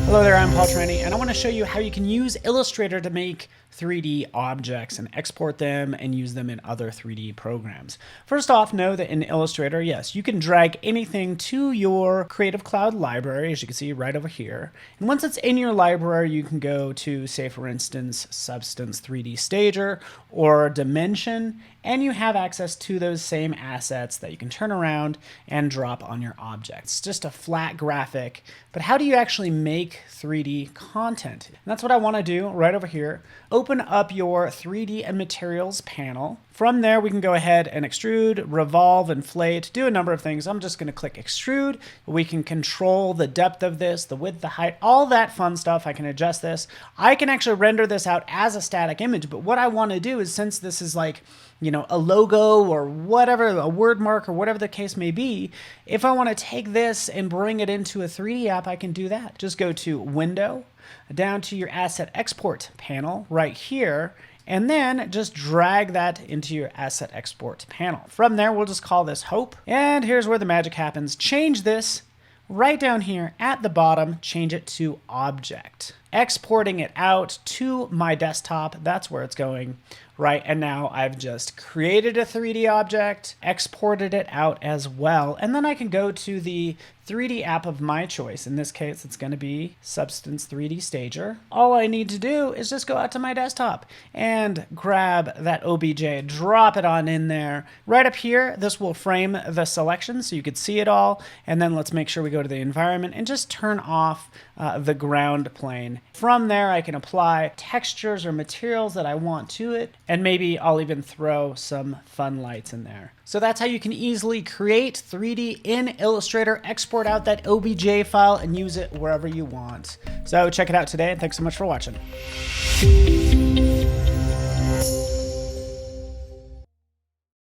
Hello there, I'm Paul Trenny, and I want to show you how you can use Illustrator to make 3D objects and export them and use them in other 3D programs. First off, know that in Illustrator, yes, you can drag anything to your Creative Cloud library, as you can see right over here. And once it's in your library, you can go to, say, for instance, Substance 3D Stager or Dimension, and you have access to those same assets that you can turn around and drop on your objects. It's just a flat graphic, but how do you actually make 3D content? And that's what I want to do right over here. Open up your 3D and materials panel. From there, we can go ahead and extrude, revolve, inflate, do a number of things. I'm just going to click extrude. We can control the depth of this, the width, the height, all that fun stuff. I can adjust this. I can actually render this out as a static image, but what I want to do is, since this is like, you know, a logo or whatever, a word mark or whatever the case may be, if I want to take this and bring it into a 3D app, I can do that. Just go to Window, down to your Asset Export panel right here, and then just drag that into your Asset Export panel. From there, we'll just call this Hope. And here's where the magic happens. Change this right down here at the bottom, change it to Object. Exporting it out to my desktop, that's where it's going. Right, and now I've just created a 3D object, exported it out as well, and then I can go to the 3D app of my choice. In this case, it's going to be Substance 3D Stager. All I need to do is just go out to my desktop and grab that OBJ, drop it on in there. Right up here, this will frame the selection so you could see it all, and then let's make sure we go to the environment and just turn off the ground plane. From there, I can apply textures or materials that I want to it, and maybe I'll even throw some fun lights in there. So that's how you can easily create 3D in Illustrator, export out that OBJ file, and use it wherever you want. So check it out today, and thanks so much for watching.